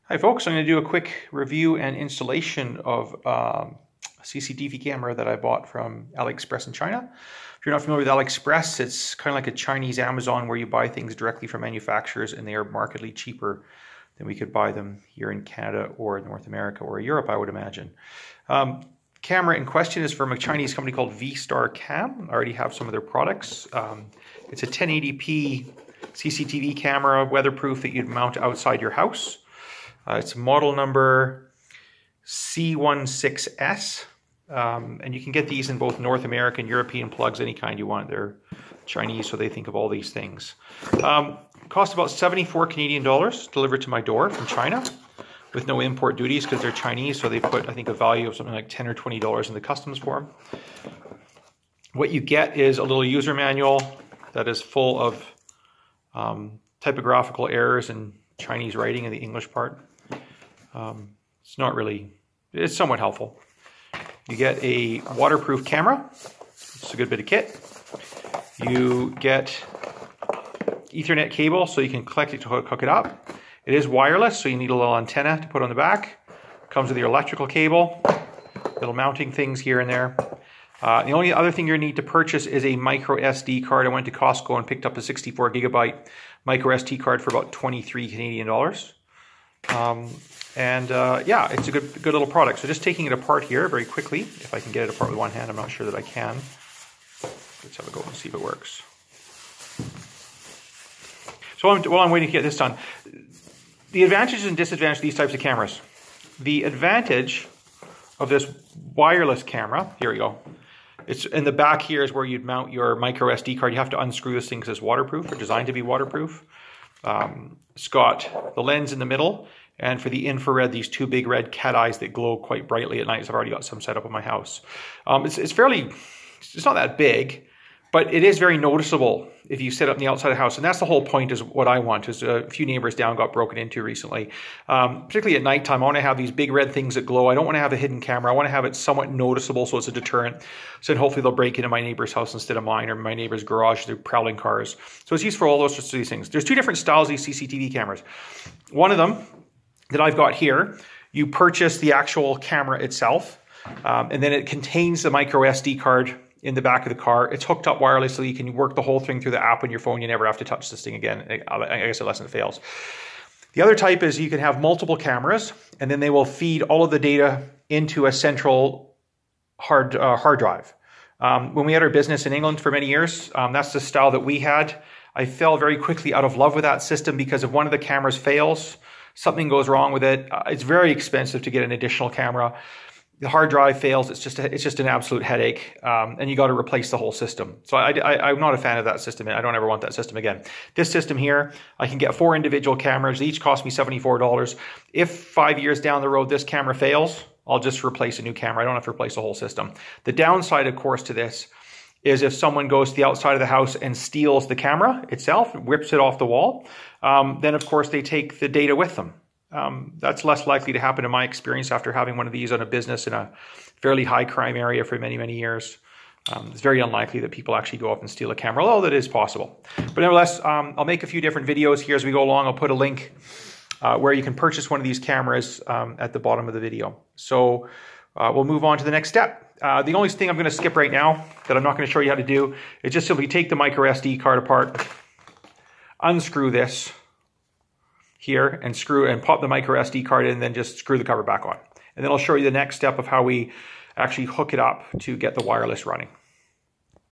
Hi folks, I'm going to do a quick review and installation of a CCTV camera that I bought from AliExpress in China. If you're not familiar with AliExpress, it's kind of like a Chinese Amazon where you buy things directly from manufacturers and they are markedly cheaper than we could buy them here in Canada or North America or Europe, I would imagine. Camera in question is from a Chinese company called Vstarcam. I already have some of their products. It's a 1080p CCTV camera, weatherproof, that you'd mount outside your house. It's model number C16S, and you can get these in both North American, European plugs, any kind you want. They're Chinese, so they think of all these things. Cost about 74 Canadian dollars delivered to my door from China with no import duties because they're Chinese, so they put, I think, a value of something like $10 or $20 in the customs for them. What you get is a little user manual that is full of typographical errors and Chinese writing in the English part. It's not really, it's somewhat helpful. You get a waterproof camera. It's a good bit of kit. You get Ethernet cable so you can collect it to hook it up. It is wireless, so you need a little antenna to put on the back. Comes with your electrical cable, little mounting things here and there. The only other thing you need to purchase is a micro SD card. I went to Costco and picked up a 64 gigabyte micro SD card for about 23 Canadian dollars. Yeah, it's a good little product. So just taking it apart here very quickly, if I can get it apart with one hand, I'm not sure that I can. Let's have a go and see if it works. So while I'm waiting to get this done, the advantages and disadvantages of these types of cameras. The advantage of this wireless camera, here we go. It's in the back here is where you'd mount your micro SD card. You have to unscrew this thing because it's waterproof or designed to be waterproof. It's got the lens in the middle, and for the infrared, these two big red cat eyes that glow quite brightly at night. So I've already got some set up in my house. It's not that big, but it is very noticeable if you sit up in the outside of the house. And that's the whole point, is what I want. Is a few neighbors down got broken into recently. Particularly at nighttime, I want to have these big red things that glow. I don't want to have a hidden camera. I want to have it somewhat noticeable so it's a deterrent. So then hopefully they'll break into my neighbor's house instead of mine, or my neighbor's garage through prowling cars. So it's used for all those sorts of these things. There's two different styles of these CCTV cameras. One of them that I've got here, you purchase the actual camera itself, and then it contains the micro SD card in the back of the car. It's hooked up wirelessly. You can work the whole thing through the app on your phone. You never have to touch this thing again, I guess, unless it fails. The other type is you can have multiple cameras, and then they will feed all of the data into a central hard drive. When we had our business in England for many years, that's the style that we had. I fell very quickly out of love with that system because if one of the cameras fails, something goes wrong with it. It's very expensive to get an additional camera. The hard drive fails, it's just an absolute headache, and you got to replace the whole system. So I'm not a fan of that system. I don't ever want that system again. This system here, I can get 4 individual cameras. They each cost me $74. If 5 years down the road this camera fails, I'll just replace a new camera. I don't have to replace the whole system. The downside, of course, to this is if someone goes to the outside of the house and steals the camera itself, rips it off the wall, then of course they take the data with them. That's less likely to happen in my experience after having one of these on a business in a fairly high crime area for many, many years. It's very unlikely that people actually go up and steal a camera, although that is possible. But nevertheless, I'll make a few different videos here as we go along. I'll put a link where you can purchase one of these cameras at the bottom of the video. So we'll move on to the next step. The only thing I'm going to skip right now that I'm not going to show you how to do is just simply take the micro SD card apart, unscrew this here, and pop the micro SD card in, and then just screw the cover back on. And then I'll show you the next step of how we actually hook it up to get the wireless running.